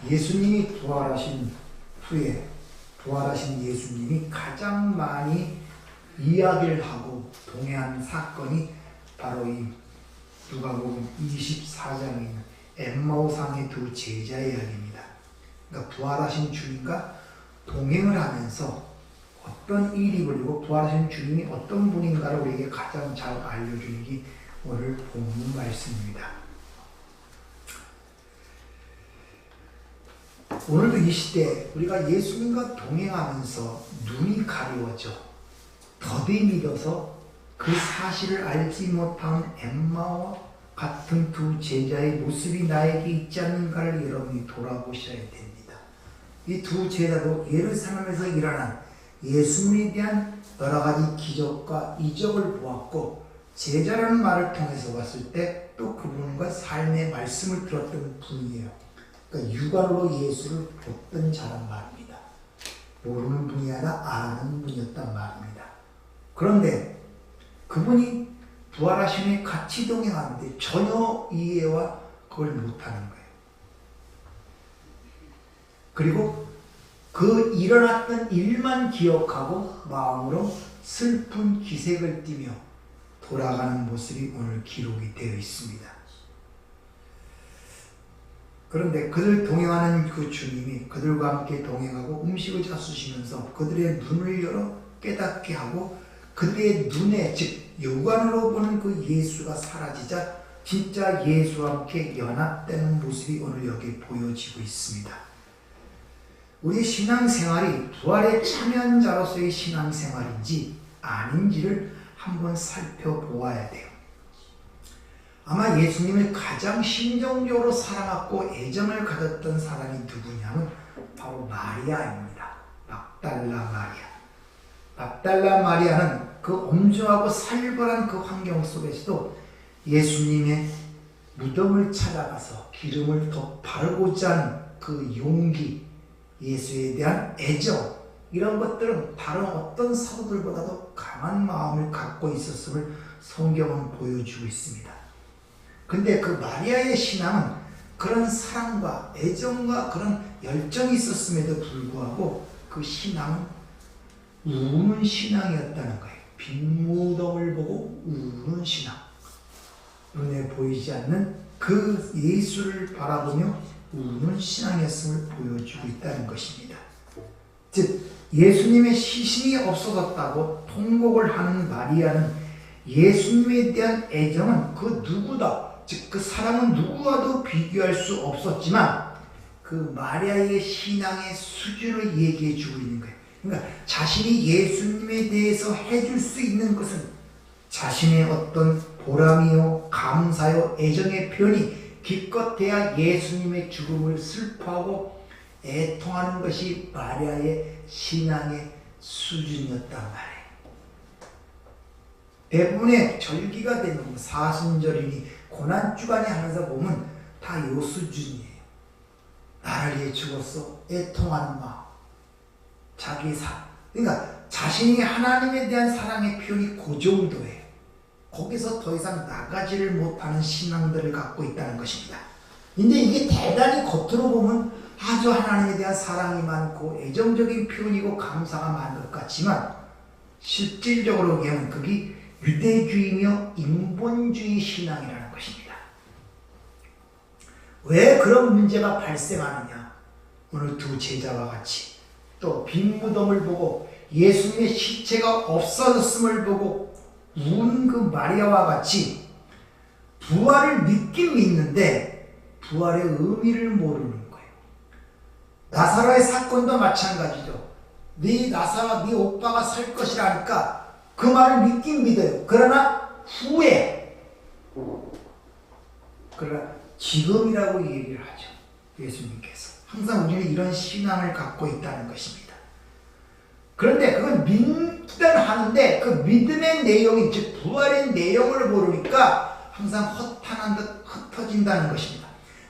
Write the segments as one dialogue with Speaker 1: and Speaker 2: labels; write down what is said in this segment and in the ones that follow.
Speaker 1: 예수님이 부활하신 후에 부활하신 예수님이 가장 많이 이야기를 하고 동행한 사건이 바로 이 누가복음 24장에 있는 엠마오상의 두 제자의 이야기입니다. 그러니까 부활하신 주님과 동행을 하면서 어떤 일이 벌리고 부활하신 주님이 어떤 분인가를 우리에게 가장 잘 알려주는 게 오늘 본문 말씀입니다. 오늘도 이 시대 우리가 예수님과 동행하면서 눈이 가려워져 더디 믿어서 그 사실을 알지 못한 엠마와 같은 두 제자의 모습이 나에게 있지 않는가를 여러분이 돌아보셔야 됩니다. 이 두 제자도 예루살렘에서 일어난 예수님에 대한 여러 가지 기적과 이적을 보았고 제자라는 말을 통해서 봤을 때 또 그분과 삶의 말씀을 들었던 분이에요. 그러니까 육안으로 예수를 봤던 자란 말입니다. 모르는 분이 아니라 아는 분이었단 말입니다. 그런데 그분이 부활하신 후에 같이 동행하는데 전혀 이해와 그걸 못하는 거예요. 그리고 그 일어났던 일만 기억하고 마음으로 슬픈 기색을 띠며 돌아가는 모습이 오늘 기록이 되어 있습니다. 그런데 그들 동행하는 그 주님이 그들과 함께 동행하고 음식을 잡수시면서 그들의 눈을 열어 깨닫게 하고 그들의 눈에 즉 육안으로 보는 그 예수가 사라지자 진짜 예수와 함께 연합되는 모습이 오늘 여기 보여지고 있습니다. 우리의 신앙생활이 부활에 참여한 자로서의 신앙생활인지 아닌지를 한번 살펴보아야 돼요. 아마 예수님을 가장 심정적으로 사랑하고 애정을 가졌던 사람이 누구냐면 바로 마리아입니다. 막달라 마리아. 막달라 마리아는 그 엄중하고 살벌한 그 환경 속에서도 예수님의 무덤을 찾아가서 기름을 더 바르고자 하는 그 용기, 예수에 대한 애정, 이런 것들은 다른 어떤 사도들보다도 강한 마음을 갖고 있었음을 성경은 보여주고 있습니다. 근데 그 마리아의 신앙은 그런 사랑과 애정과 그런 열정이 있었음에도 불구하고 그 신앙은 우는 신앙이었다는 거예요. 빈 무덤을 보고 우는 신앙. 눈에 보이지 않는 그 예수를 바라보며 우는 신앙이었음을 보여주고 있다는 것입니다. 즉 예수님의 시신이 없어졌다고 통곡을 하는 마리아는 예수님에 대한 애정은 그 누구다, 즉 그 사람은 누구와도 비교할 수 없었지만 그 마리아의 신앙의 수준을 얘기해 주고 있는 거예요. 그러니까 자신이 예수님에 대해서 해줄 수 있는 것은 자신의 어떤 보람이요, 감사요, 애정의 표현이 기껏해야 예수님의 죽음을 슬퍼하고 애통하는 것이 마리아의 신앙의 수준이었단 말이에요. 대부분의 절기가 되는 사순절이니 고난주간이 하면서 보면 다 이 수준이에요. 나를 위해 죽었어. 애통하는 마음. 자기의 그러니까 자신이 하나님에 대한 사랑의 표현이 그 정도예요. 거기서 더 이상 나가지를 못하는 신앙들을 갖고 있다는 것입니다. 근데 이게 대단히 겉으로 보면 아주 하나님에 대한 사랑이 많고 애정적인 표현이고 감사가 많은 것 같지만 실질적으로 보면 그게 유대주의며 인본주의 신앙이라는 것입니다. 왜 그런 문제가 발생하느냐? 오늘 두 제자와 같이 또 빈 무덤을 보고 예수님의 시체가 없어졌음을 보고 운 그 마리아와 같이 부활을 믿긴 믿는데 부활의 의미를 모르는 거예요. 나사로의 사건도 마찬가지죠. 네 오빠가 살 것이라니까 그 말을 믿긴 믿어요. 그러나 후에, 그러나 지금이라고 얘기를 하죠. 예수님께서. 항상 우리는 이런 신앙을 갖고 있다는 것입니다. 그런데 그건 믿기는 하는데 그 믿음의 내용이, 즉 부활의 내용을 모르니까 항상 허탄한 듯 흩어진다는 것입니다.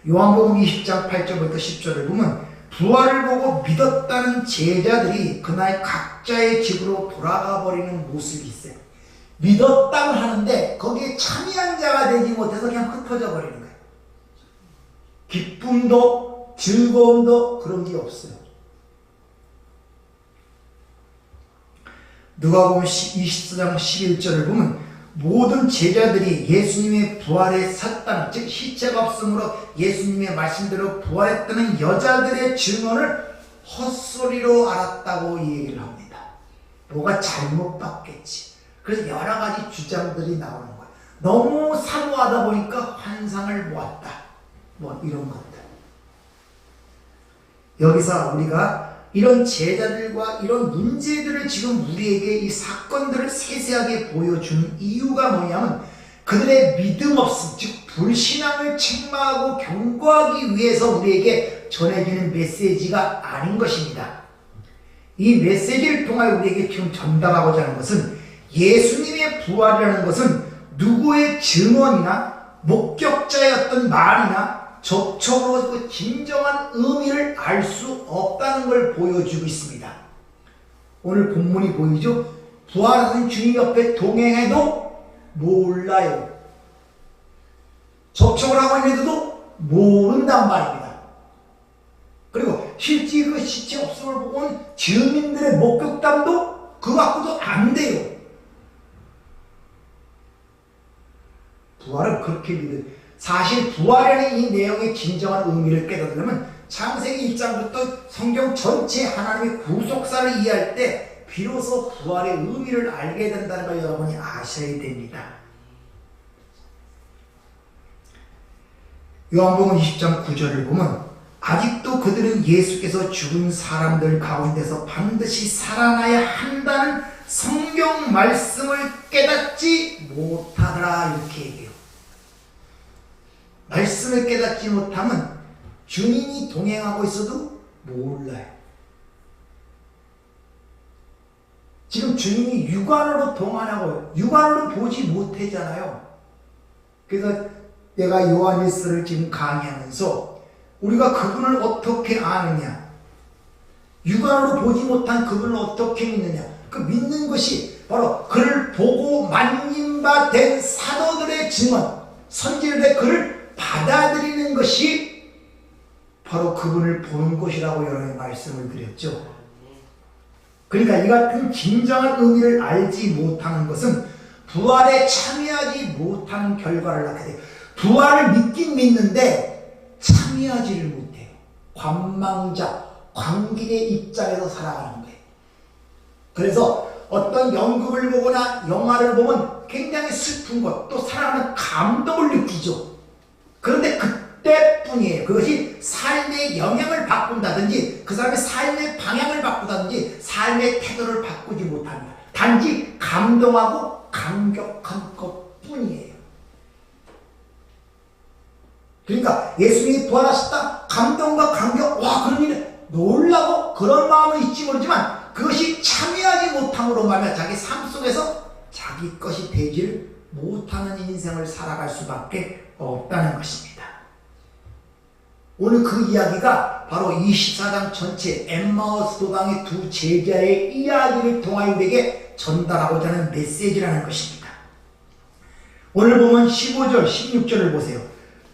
Speaker 1: 요한복음 20장 8절부터 10절을 보면 부활을 보고 믿었다는 제자들이 그날 각자의 집으로 돌아가 버리는 모습이 있어요. 믿었다고 하는데 거기에 참여한 자가 되지 못해서 그냥 흩어져 버리는 거예요. 기쁨도 즐거움도 그런 게 없어요. 누가복음 24장 11절을 보면 모든 제자들이 예수님의 부활에 섰다는, 즉 시체가 없으므로 예수님의 말씀대로 부활했다는 여자들의 증언을 헛소리로 알았다고 얘기를 합니다. 뭐가 잘못 봤겠지. 그래서 여러 가지 주장들이 나오는 거예요. 너무 사모하다 보니까 환상을 보았다. 뭐 이런 것들. 여기서 우리가 이런 제자들과 이런 문제들을 지금 우리에게 이 사건들을 세세하게 보여주는 이유가 뭐냐면 그들의 믿음 없음, 즉 불신앙을 책망하고 경고하기 위해서 우리에게 전해지는 메시지가 아닌 것입니다. 이 메시지를 통해 우리에게 지금 전달하고자 하는 것은 예수님의 부활이라는 것은 누구의 증언이나 목격자의 어떤 말이나 접촉으로 그 진정한 의미를 알 수 없다는 걸 보여주고 있습니다. 오늘 본문이 보이죠? 부활하신 주님 옆에 동행해도 몰라요. 접촉을 하고 있는데도 모른단 말입니다. 그리고 실제 그 시체 없음을 보고 온 증인들의 목격담도 그거 갖고도 안 돼요. 부활은 그렇게 믿어요. 사실 부활이라는 이 내용의 진정한 의미를 깨닫으려면 창세기 1장부터 성경 전체 하나님의 구속사를 이해할 때 비로소 부활의 의미를 알게 된다는 걸 여러분이 아셔야 됩니다. 요한복음 20장 9절을 보면 아직도 그들은 예수께서 죽은 사람들 가운데서 반드시 살아나야 한다는 성경 말씀을 깨닫지 못하더라 이렇게 얘기해요. 말씀을 깨닫지 못하면 주님이 동행하고 있어도 몰라요. 지금 주님이 육안으로 동행하고 육안으로 보지 못하잖아요. 그래서 내가 요한일서를 지금 강의하면서 우리가 그분을 어떻게 아느냐, 육안으로 보지 못한 그분을 어떻게 믿느냐, 그 믿는 것이 바로 그를 보고 만진 바 된 사도들의 증언, 선지자들의 그를 받아들이는 것이 바로 그분을 보는 것이라고 여러 번 말씀을 드렸죠. 그러니까 이 같은 진정한 의미를 알지 못하는 것은 부활에 참여하지 못하는 결과를 낳게 돼요. 부활을 믿긴 믿는데 참여하지를 못해요. 관망자, 관객의 입장에서 살아가는 거예요. 그래서 어떤 연극을 보거나 영화를 보면 굉장히 슬픈 것, 또 사람은 감동을 느끼죠. 그런데 그때뿐이에요. 그것이 삶의 영향을 바꾼다든지 그 사람의 삶의 방향을 바꾸다든지 삶의 태도를 바꾸지 못합니다. 단지 감동하고 감격한 것뿐이에요. 그러니까 예수님이 부활하셨다, 감동과 감격, 와 그런 일에 놀라고 그런 마음은 있지 모르지만 그것이 참여하지 못함으로 말미암아 자기 삶 속에서 자기 것이 되지를 못하는 인생을 살아갈 수밖에 없다는 것입니다. 오늘 그 이야기가 바로 24장 전체 엠마우스 도당의 두 제자의 이야기를 통하여 우리에게 전달하고자 하는 메시지라는 것입니다. 오늘 보면 15절, 16절을 보세요.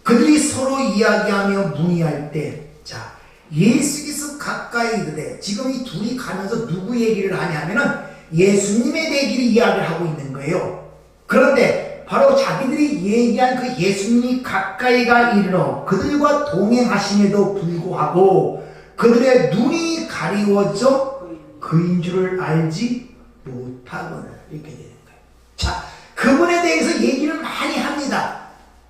Speaker 1: 그들이 서로 이야기하며 문의할 때, 자, 예수께서 가까이 이르되, 지금 이 둘이 가면서 누구 얘기를 하냐면은 예수님에 대해 이야기를 하고 있는 거예요. 그런데 바로 자기들이 얘기한 그 예수님이 가까이가 이르러 그들과 동행하심에도 불구하고 그들의 눈이 가리워져 그인 줄을 알지 못하거늘 이렇게 되는 거예요. 자, 그분에 대해서 얘기를 많이 합니다.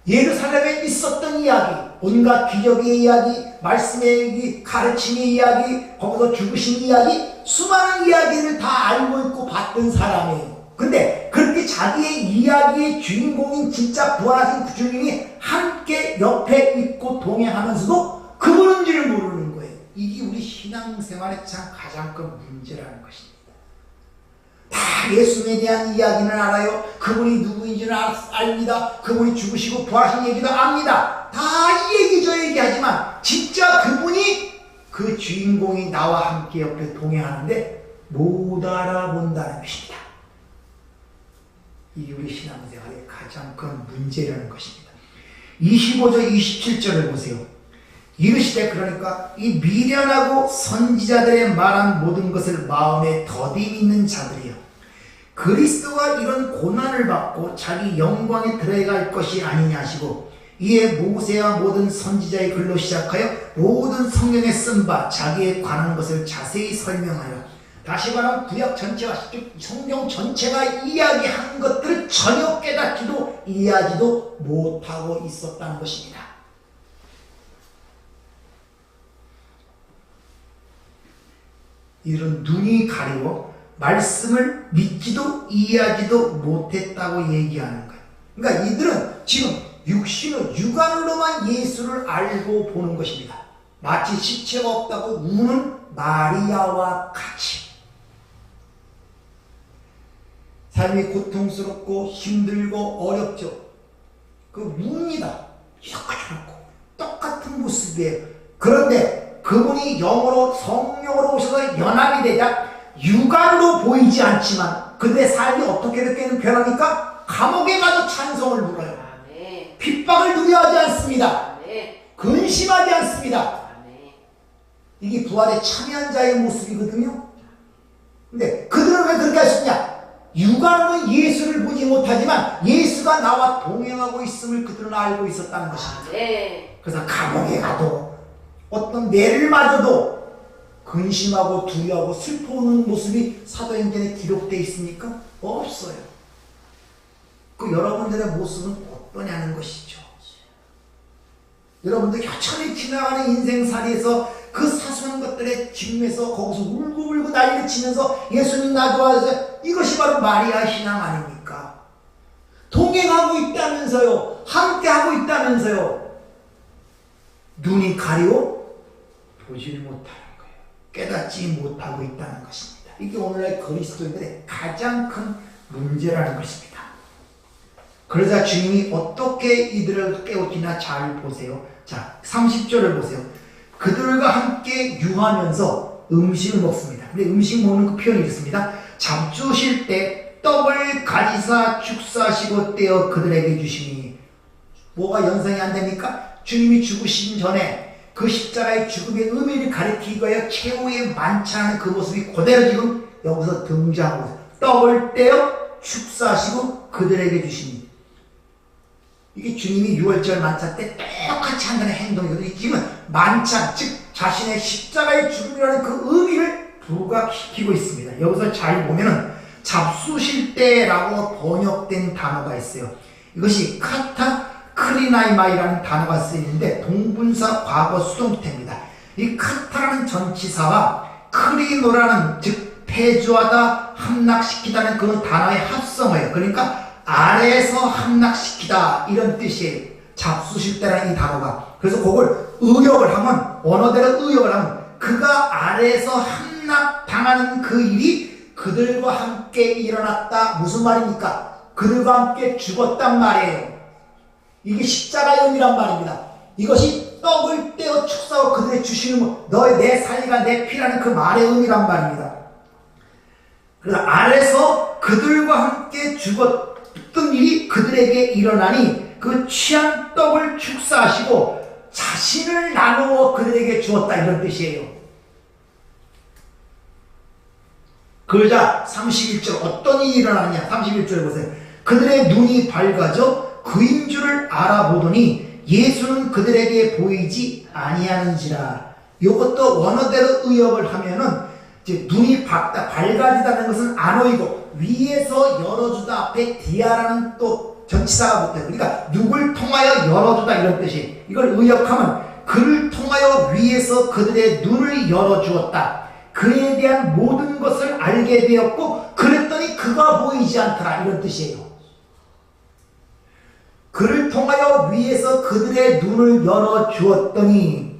Speaker 1: 예루살렘에 있었던 이야기, 온갖 기적의 이야기, 말씀의 얘기, 가르침의 이야기, 거기서 죽으신 이야기, 수많은 이야기를 다 알고 있고 봤던 사람이에요. 근데 그렇게 자기의 이야기의 주인공인 진짜 부활하신 그 주님이 함께 옆에 있고 동행하면서도 그분인 줄을 모르는 거예요. 이게 우리 신앙생활의 참 가장 큰 문제라는 것입니다. 다 예수님에 대한 이야기는 알아요. 그분이 누구인지는 압니다. 그분이 죽으시고 부활하신 얘기도 압니다. 다 이 얘기 저 얘기하지만 진짜 그분이 그 주인공이 나와 함께 옆에 동행하는데 못 알아본다는 것입니다. 이게 우리 신앙생활의 가장 큰 문제라는 것입니다. 25절 27절을 보세요. 이르시되 그러니까 이 미련하고 선지자들의 말한 모든 것을 마음에 더디 믿는 자들이요 그리스도가 이런 고난을 받고 자기 영광에 들어갈 것이 아니냐 하시고 이에 모세와 모든 선지자의 글로 시작하여 모든 성경에 쓴 바 자기에 관한 것을 자세히 설명하여 다시 말하면 구약 전체가 성경 전체가 이야기한 것들을 전혀 깨닫지도 이해하지도 못하고 있었다는 것입니다. 이런 눈이 가리워 말씀을 믿지도 이해하지도 못했다고 얘기하는 거예요. 그러니까 이들은 지금 육안으로만 예수를 알고 보는 것입니다. 마치 시체가 없다고 우는 마리아와 같이. 삶이 고통스럽고 힘들고 어렵죠. 웁니다. 이렇게 똑같은 모습이에요. 그런데 그분이 영으로 성령으로 오셔서 연합이 되자 육안으로 보이지 않지만 그들의 삶이 어떻게 변합니까? 감옥에 가도 찬송을 불러요. 아멘. 핍박을 두려워하지 않습니다. 아멘. 근심하지 않습니다. 아멘. 이게 부활에 참여한 자의 모습이거든요. 근데 그들은 왜 그렇게 할 수 있냐? 육안으로는 예수를 보지 못하지만 예수가 나와 동행하고 있음을 그들은 알고 있었다는 것입니다. 아멘. 그래서 감옥에 가도 어떤 매를 맞아도 근심하고 두려워하고 슬퍼하는 모습이 사도행전에 기록되어 있습니까? 없어요. 여러분들의 모습은 어떠냐는 것이죠. 여러분들 여천히 지나가는 인생살이에서 그 사소한 것들에 집중해서 거기서 울고 난리를 치면서 예수님 나 도와주세요. 이것이 바로 마리아 신앙 아닙니까? 동행하고 있다면서요. 함께하고 있다면서요. 눈이 가리워 보질 못하는 거예요. 깨닫지 못하고 있다는 것입니다. 이게 오늘날 그리스도인들의 가장 큰 문제라는 것입니다. 그러자 주님이 어떻게 이들을 깨우치나 잘 보세요. 자, 30절을 보세요. 그들과 함께 유하면서 음식을 먹습니다. 근데 음식 먹는 그 표현이 있습니다. 잡수실 때 떡을 가지사 축사하시고 떼어 그들에게 주시니 뭐가 연상이 안 됩니까? 주님이 죽으신 전에 그 십자가의 죽음의 의미를 가리키기 위하여 최후의 만찬하는 그 모습이 그대로 지금 여기서 등장하고 있어요. 떡을 떼어 축사하시고 그들에게 주시니 이게 주님이 6월절 만찬 때 똑같이 한다는 행동이거든요. 지금 만찬, 즉 자신의 십자가의 죽음이라는 그 의미를 부각시키고 있습니다. 여기서 잘 보면은 잡수실 때라고 번역된 단어가 있어요. 이것이 카타 크리나이마이라는 단어가 쓰이는데 동분사 과거 수동태입니다. 이 카타라는 전치사와 크리노라는 즉 폐주하다, 함락시키다는 그 단어의 합성어예요. 그러니까 아래에서 함락시키다 이런 뜻이에요. 잡수실 때라는 이 단어가. 그래서 그걸 의역을 하면 원어대로 의역을 하면 그가 아래에서 함락당하는 그 일이 그들과 함께 일어났다. 무슨 말입니까? 그들과 함께 죽었단 말이에요. 이게 십자가의 의미란 말입니다. 이것이 떡을 떼어 축사하고 그들에게 주시는 너의 내 살리가 내 피라는 그 말의 의미란 말입니다. 그래서 아래에서 그들과 함께 죽었던 일이 그들에게 일어나니 그 취한 떡을 축사하시고 자신을 나누어 그들에게 주었다 이런 뜻이에요. 그러자 31절 어떤 일이 일어나느냐 31절에 보세요. 그들의 눈이 밝아져 그인 줄을 알아보더니 예수는 그들에게 보이지 아니하는지라. 이것도 원어대로 의역을 하면은 이제 눈이 밝아지다는 것은 안오이고 위에서 열어주다 앞에 디아라는 또 전치사가 붙어요. 그러니까 누굴 통하여 열어주다 이런 뜻이에요. 이걸 의역하면 그를 통하여 위에서 그들의 눈을 열어주었다. 그에 대한 모든 것을 알게 되었고 그랬더니 그가 보이지 않더라 이런 뜻이에요. 그를 통하여 위에서 그들의 눈을 열어주었더니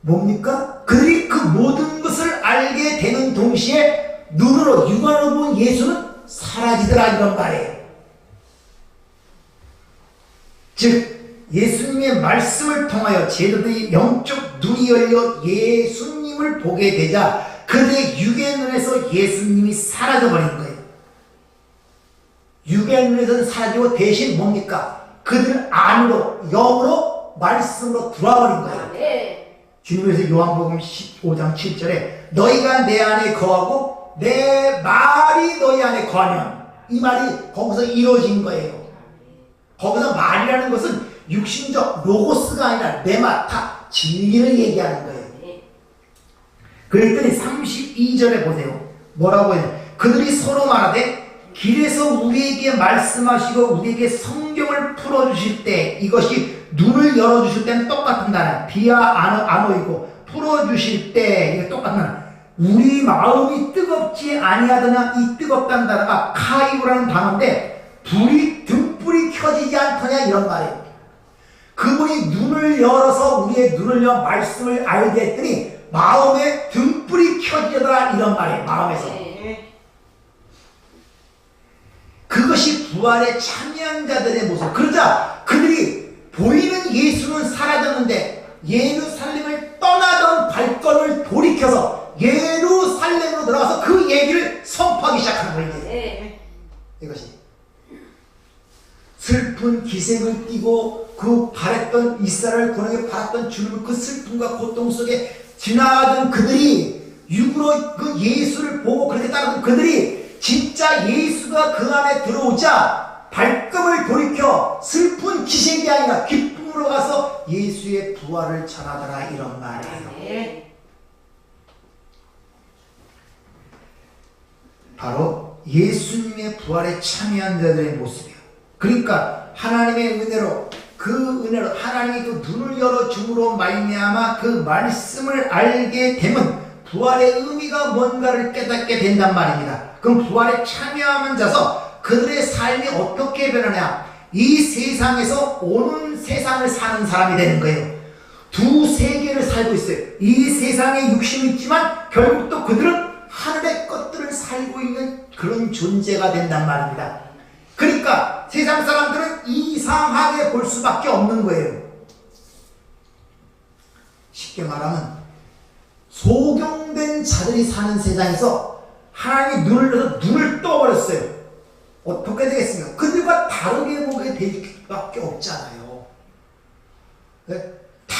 Speaker 1: 뭡니까? 그들이 그 모든 것을 알게 되는 동시에 눈으로 육안으로 본 예수는 사라지더라 이런 말이에요. 즉 예수님의 말씀을 통하여 제자들이 영적 눈이 열려 예수님을 보게 되자 그들의 육의 눈에서 예수님이 사라져버린 거예요. 육의 눈에서는 사라지고 대신 뭡니까? 그들 안으로 영으로 말씀으로 들어와 버린 거예요.
Speaker 2: 네.
Speaker 1: 주님께서 요한복음 15장 7절에 너희가 내 안에 거하고 내 말이 너희 안에 거하면, 이 말이 거기서 이루어진 거예요. 거기서 말이라는 것은 육신적 로고스가 아니라 레마타, 진리를 얘기하는 거예요. 그랬더니 32절에 보세요. 뭐라고 해요? 그들이 서로 말하되 길에서 우리에게 말씀하시고 우리에게 성경을 풀어주실 때, 이것이 눈을 열어주실 때는 똑같은 단어, 비아 아노이고 풀어주실 때 이게 똑같은 단어. 우리 마음이 뜨겁지 아니하더냐, 이 뜨겁다는 단어가 카이오라는 단어인데 불이 등불이 켜지지 않더냐 이런 말이에요. 그분이 눈을 열어서 우리의 눈을 열어 말씀을 알게 했더니 마음에 등불이 켜지더라 이런 말이에요. 마음에서. 그것이 부활에 참여한 자들의 모습. 그러자 그들이 보이는 예수는 사라졌는데 예루살렘을 떠나던 발걸음을 돌이켜서 예루살렘으로 들어가서 그 얘기를 선포하기 시작하는 거예요. 이것이 슬픈 기색을 띠고 그 바랬던 이스라엘 군에게 바랐던 주님을 그 슬픔과 고통 속에 지나가던 그들이, 육으로 그 예수를 보고 그렇게 따르던 그들이 진짜 예수가 그 안에 들어오자 발걸음을 돌이켜 슬픈 기색이 아니라 기쁨으로 가서 예수의 부활을 전하더라 이런 말이에요. 바로 예수님의 부활에 참여한 자들의 모습이에요. 그러니까 하나님의 은혜로, 그 은혜로 하나님이 그 눈을 열어줌으로 말미암아 그 말씀을 알게 되면 부활의 의미가 뭔가를 깨닫게 된단 말입니다. 그럼 부활에 참여하면 자서 그들의 삶이 어떻게 변하냐, 이 세상에서 오는 세상을 사는 사람이 되는 거예요. 두 세계를 살고 있어요. 이 세상에 육신이 있지만 결국 또 그들은 하늘의 것들을 살고 있는 그런 존재가 된단 말입니다. 그러니까 세상 사람들은 이상하게 볼 수밖에 없는 거예요. 쉽게 말하면 소경된 자들이 사는 세상에서 하나님이 눈을 열어서 눈을 떠버렸어요. 어떻게 되겠습니까? 그들과 다르게 보게 될 수밖에 없잖아요. 네? 다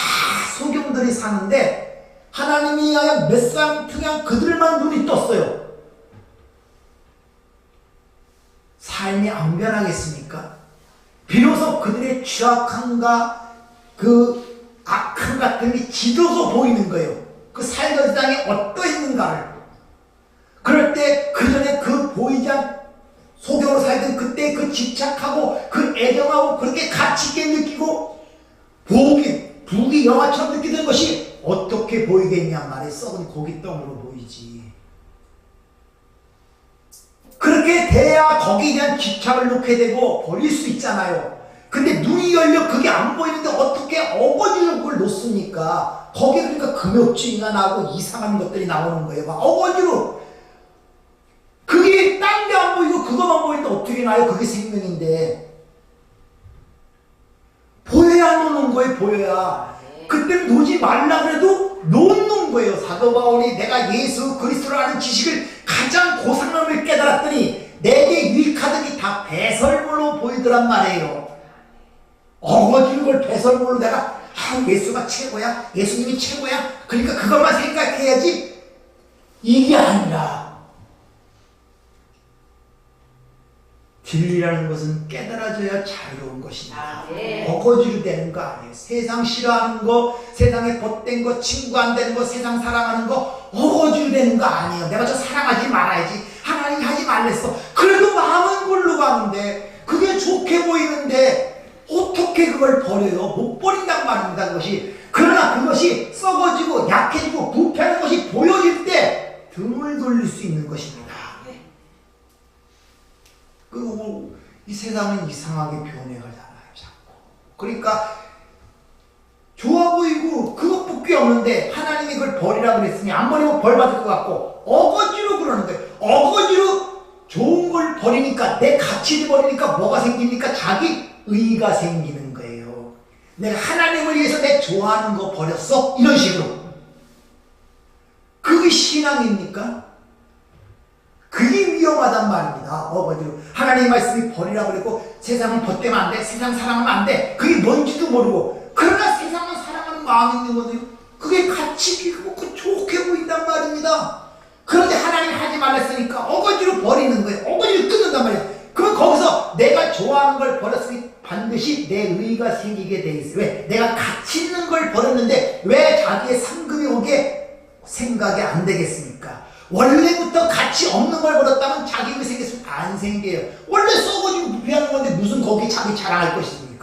Speaker 1: 소경들이 사는데 하나님이 하여 몇 사람 그냥 그들만 눈이 떴어요. 삶이 안 변하겠습니까? 비로소 그들의 취약함과 그 악함 같은 게 지도서 보이는 거예요. 그 살던 땅이 어떠했는가를. 그럴 때 그 전에 그 보이지 않 소경으로 살던 그때 그 집착하고 그 애정하고 그렇게 가치있게 느끼고 부귀 영화처럼 느끼던 것이 어떻게 보이겠냐 말이에요. 썩은 고깃덩으로 보이지. 그렇게 돼야 거기에 대한 집착을 놓게 되고 버릴 수 있잖아요. 근데 눈이 열려 그게 안 보이는데 어떻게 어거지로 그걸 놓습니까? 거기에 그러니까 금욕주의가 나오고 이상한 것들이 나오는 거예요. 막 어거지로. 그게 딴 데 안 보이고 그것만 보이는데 어떻게 나요? 그게 생명인데. 보여야 노는 거예요. 보여야. 그때 놓지 말라 그래도 놓는 거예요. 사도 바울이 내가 예수 그리스도를 아는 지식을 가장 고상함을 깨달았더니 내게 유익하던 게 다 배설물로 보이더란 말이에요. 어거지로 그걸 배설물로 내가 예수가 최고야, 예수님이 최고야, 그러니까 그것만 생각해야지, 이게 아니라 진리라는 것은 깨달아져야 자유로운 것입니다. 어거지로 되는 거 아니에요. 세상 싫어하는 거, 세상에 벗된 거, 친구 안 되는 거, 세상 사랑하는 거 어거지로 되는 거 아니에요. 내가 저 사랑하지 말아야지, 하나님 하지 말랬어. 그래도 마음은 걸로 가는데 그게 좋게 보이는데 어떻게 그걸 버려요? 못 버린단 말입니다. 그것이. 그러나 그것이 썩어지고 약해지고 부패하는 것이 보여질 때 등을 돌릴 수 있는 것입니다. 그리고 이 세상은 이상하게 변해가잖아요. 자꾸. 그러니까 좋아 보이고 그것밖에 없는데 하나님이 그걸 버리라고 그랬으니 안 버리면 벌 받을 것 같고 어거지로 그러는 거예요. 어거지로 좋은 걸 버리니까, 내 가치를 버리니까 뭐가 생깁니까? 자기 의가 생기는 거예요. 내가 하나님을 위해서 내 좋아하는 거 버렸어? 이런 식으로. 그게 신앙입니까? 그게 위험하단 말입니다. 어거지로. 하나님의 말씀이 버리라고 그랬고 세상은 벗대면 안 돼, 세상 사랑하면 안 돼, 그게 뭔지도 모르고. 그러나 하는 마음이 있는 거거든요. 그게 가치 깊고 좋게 보인단 말입니다. 그런데 하나님이 하지 말랬으니까 어거지로 버리는 거예요. 어거지로 끊는단 말이에요. 그럼 거기서 내가 좋아하는 걸 버렸으니 반드시 내 의의가 생기게 돼 있어요. 왜? 내가 가치 있는 걸 버렸는데 왜 자기의 상급이 오게 생각이 안 되겠습니까? 원래부터 가치 없는 걸 버렸다면 자기 의의 생겼으면 안 생겨요. 원래 썩어지고 부패하는 건데 무슨 거기에 자기 자랑할 것입니까?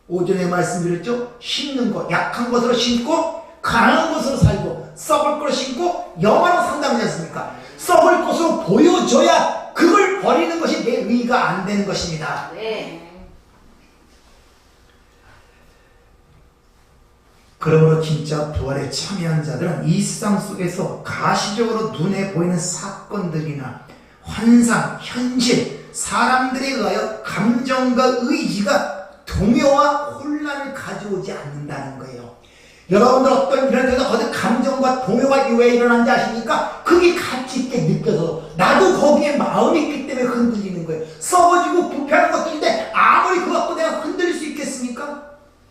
Speaker 1: 오전에 말씀드렸죠? 심는 것, 약한 것으로 심고 가난한 것으로 살고 썩을 것으로 심고 영원한 상담이지 않습니까? 썩을 것으로 보여줘야 그걸 버리는 것이 내 의의가 안 되는 것입니다.
Speaker 2: 네.
Speaker 1: 그러므로 진짜 부활에 참여한 자들은 이 세상 속에서 가시적으로 눈에 보이는 사건들이나 환상, 현실, 사람들에 의하여 감정과 의지가 동요와 혼란을 가져오지 않는다는 거예요. 여러분들 어떤 이런 데서 거기서 감정과 동요가 왜 일어난지 아십니까? 그게 가치 있게 느껴서 나도 거기에 마음이 있기 때문에 흔들리는 거예요. 썩어지고 부패하는 것들인데 아무리 그거 갖고 내가 흔들릴 수 있겠습니까?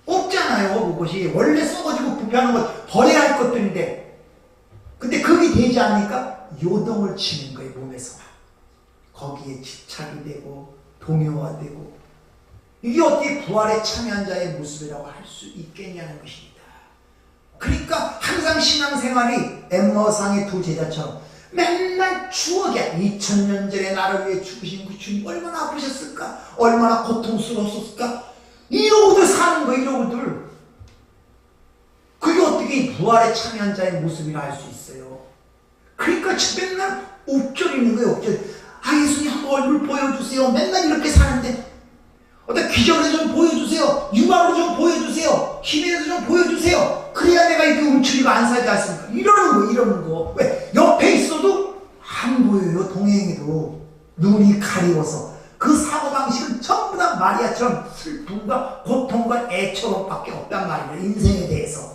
Speaker 1: 없잖아요. 그것이 원래 썩어지고 부패하는 것 버려야 할 것들인데 근데 그게 되지 않으니까 요동을 치는 거예요. 몸에서 거기에 집착이 되고 동요화되고 이게 어떻게 부활에 참여한 자의 모습이라고 할 수 있겠냐는 것입니다. 그러니까 항상 신앙생활이 엠마오상의 두 제자처럼 맨날 추억이야. 2000년 전에 나를 위해 죽으신 그 주님 얼마나 아프셨을까? 얼마나 고통스러웠을까? 이러고들 사는 거야. 이러고들. 그게 어떻게 부활에 참여한 자의 모습이라 할 수 있어요. 그러니까 맨날 옥절이는 거예요. 옥절. 아, 예수님 한번 얼굴 보여주세요. 맨날 이렇게 사는데 어떤 기적으로 좀 보여주세요. 유망으로 좀 보여주세요. 힘에서 좀 보여주세요. 그래야 내가 이렇게 움츠리고 안 살지 않습니까? 이러는 거. 왜? 옆에 있어도 안 보여요. 동행해도. 눈이 가리워서. 그 사고방식은 전부 다 마리아처럼 슬픔과 고통과 애처로밖에 없단 말이에요. 인생에 대해서.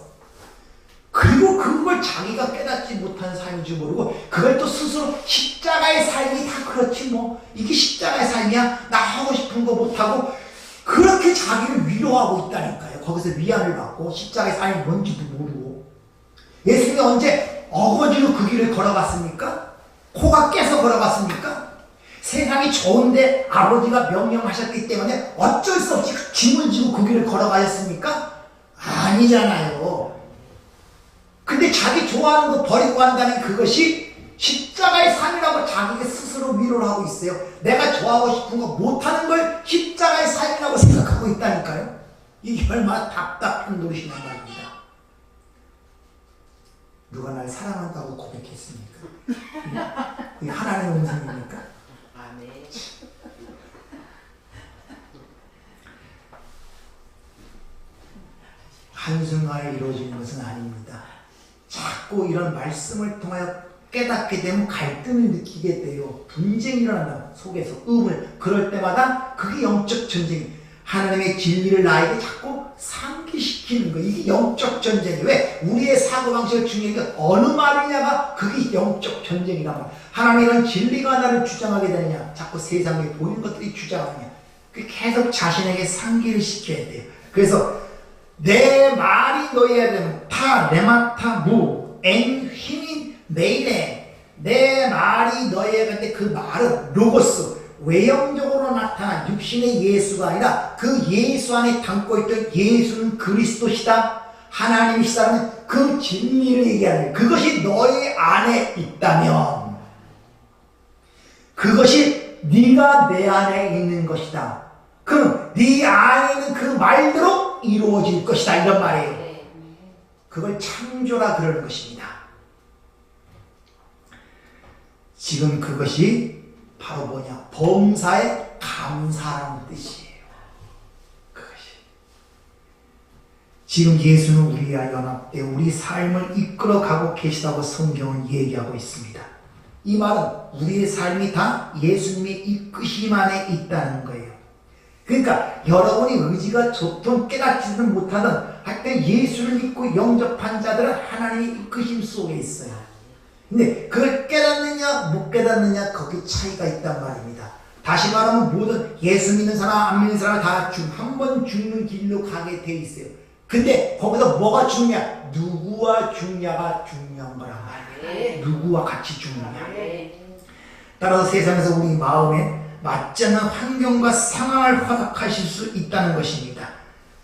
Speaker 1: 그리고 그걸 자기가 깨닫지 못한 삶인 줄 모르고 그걸 또 스스로 십자가의 삶이 다 그렇지 뭐 이게 십자가의 삶이야? 나 하고 싶은 거 못하고 그렇게 자기를 위로하고 있다니까요. 거기서 위안을 받고 십자가의 삶이 뭔지도 모르고 예수님이 언제 어거지로 그 길을 걸어갔습니까? 코가 깨서 걸어갔습니까? 세상이 좋은데 아버지가 명령하셨기 때문에 어쩔 수 없이 짐을 지고 그 길을 걸어가셨습니까? 아니잖아요. 근데 자기 좋아하는 거 버리고 간다는 그것이 십자가의 삶이라고 자기가 스스로 위로를 하고 있어요. 내가 좋아하고 싶은 거 못하는 걸 십자가의 삶이라고 생각하고 있다니까요. 이게 얼마나 답답한 노릇이냐 말입니다. 누가 날 사랑한다고 고백했습니까? 이게 하나님의 음성입니까?
Speaker 2: 아멘.
Speaker 1: 한순간에 이루어지는 것은 아닙니다. 자꾸 이런 말씀을 통하여 깨닫게 되면 갈등을 느끼게 돼요. 분쟁이 일어난다. 속에서 음을. 그럴 때마다 그게 영적 전쟁이 하나님의 진리를 나에게 자꾸 상기시키는 거예요. 이게 영적 전쟁이에요. 왜? 우리의 사고방식을 중요한 게 어느 말이냐가 그게 영적 전쟁이란 말이에요. 하나님은 진리가 나를 주장하게 되느냐 자꾸 세상에 보이는 것들이 주장하느냐 계속 자신에게 상기를 시켜야 돼요. 그래서 내 말이 너희에게 되면 타, 레마타, 무, 엔, 힘이 메인에 내 말이 너희에게 되는데 그 말은 로고스 외형적으로 나타난 육신의 예수가 아니라 그 예수 안에 담고 있던 예수는 그리스도시다 하나님이시다는 그 진리를 얘기하는 그것이 너희 안에 있다면 그것이 네가 내 안에 있는 것이다. 그럼 네 안에 있는 그 말대로 이루어질 것이다 이런 말이에요. 그걸 창조라 그러는 것입니다. 지금 그것이 바로 뭐냐? 범사에 감사라는 뜻이에요. 그것이. 지금 예수는 우리와 연합되어 우리 삶을 이끌어가고 계시다고 성경은 얘기하고 있습니다. 이 말은 우리의 삶이 다 예수님의 이끄심 안에 있다는 거예요. 그러니까 여러분이 의지가 좋든 깨닫지는 못하든 하여튼 예수를 믿고 영접한 자들은 하나님의 이끄심 속에 있어요. 근데 그걸 깨닫느냐 못 깨닫느냐 거기 차이가 있단 말입니다. 다시 말하면 모든 예수 믿는 사람 안 믿는 사람 다 한 번 죽는 길로 가게 돼 있어요. 근데 거기서 뭐가 중요해? 누구와 죽냐가 중요한 거란 말이야. 누구와 같이 죽느냐. 따라서 세상에서 우리 마음에 맞지 않는 환경과 상황을 허락하실 수 있다는 것입니다.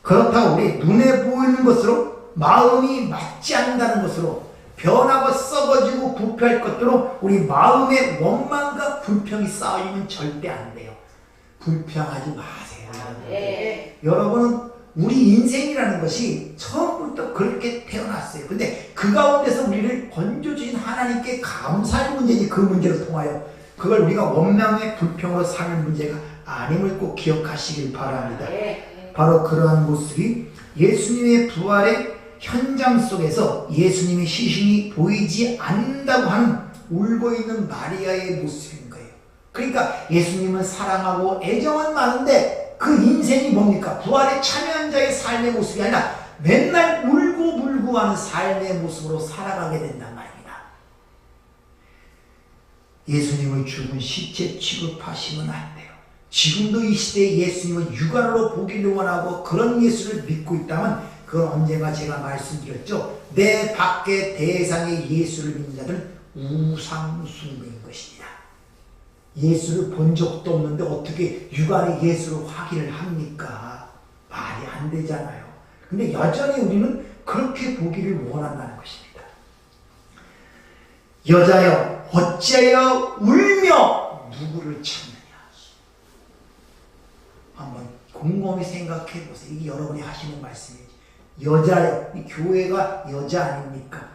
Speaker 1: 그렇다고 우리 눈에 보이는 것으로 마음이 맞지 않는다는 것으로 변하고 썩어지고 부패할 것들로 우리 마음의 원망과 불평이 쌓이면 절대 안 돼요. 불평하지 마세요. 여러분은 우리 인생이라는 것이 처음부터 그렇게 태어났어요. 근데 그 가운데서 우리를 건져주신 하나님께 감사할 문제지 그 문제를 통하여 그걸 우리가 원망의 불평으로 사는 문제가 아님을 꼭 기억하시길 바랍니다. 바로 그러한 모습이 예수님의 부활의 현장 속에서 예수님의 시신이 보이지 않는다고 하는 울고 있는 마리아의 모습인 거예요. 그러니까 예수님은 사랑하고 애정은 많은데 그 인생이 뭡니까? 부활에 참여한 자의 삶의 모습이 아니라 맨날 울고 불고 하는 삶의 모습으로 살아가게 된단 말입니다. 예수님을 죽은 시체 취급하시면 안 돼요. 지금도 이 시대에 예수님을 육안으로 보기를 원하고 그런 예수를 믿고 있다면 그건 언젠가 제가 말씀드렸죠. 내 밖에 대상의 예수를 믿는 자들은 우상숭배인 것입니다. 예수를 본 적도 없는데 어떻게 육안의 예수를 확인을 합니까? 말이 안 되잖아요. 근데 여전히 우리는 그렇게 보기를 원한다는 것입니다. 여자여 어찌하여 울며 누구를 찾느냐. 한번 곰곰이 생각해 보세요. 이게 여러분이 하시는 말씀이에요. 여자여, 이 교회가 여자 아닙니까?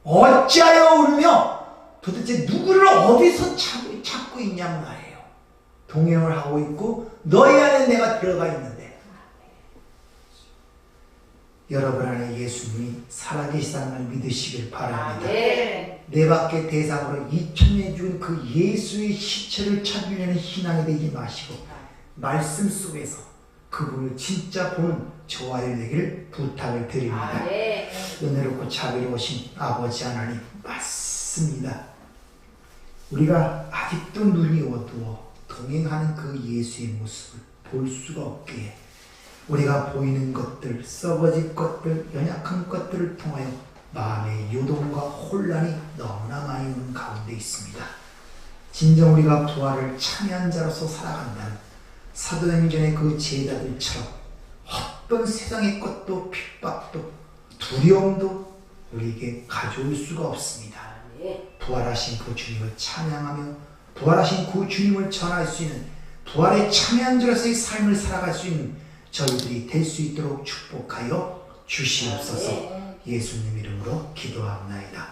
Speaker 1: 어찌하여 울며 도대체 누구를 어디서 찾고 있냐는 말이에요. 동행을 하고 있고 너희 안에 내가 들어가 있는데 여러분 안에 예수님이 살아계시다는 걸 믿으시길 바랍니다. 내 밖에 대상으로 2000년 죽은 그 예수의 시체를 찾으려는 신앙이 되지 마시고 말씀 속에서 그분을 진짜 보는 저와 되기를 부탁을 드립니다. 은혜롭고 자비로우신 아버지 하나님 맞습니다. 우리가 아직도 눈이 어두워 동행하는 그 예수의 모습을 볼 수가 없기에 우리가 보이는 것들, 썩어질 것들, 연약한 것들을 통하여 마음의 요동과 혼란이 너무나 많이 오는 가운데 있습니다. 진정 우리가 부활을 참여한 자로서 살아간다는 사도행전의 그 제자들처럼 어떤 세상의 것도 핍박도 두려움도 우리에게 가져올 수가 없습니다. 부활하신 그 주님을 찬양하며 부활하신 그 주님을 전할 수 있는 부활에 참여한 자로서의 삶을 살아갈 수 있는 저희들이 될 수 있도록 축복하여 주시옵소서. 예수님 이름으로 기도합나이다.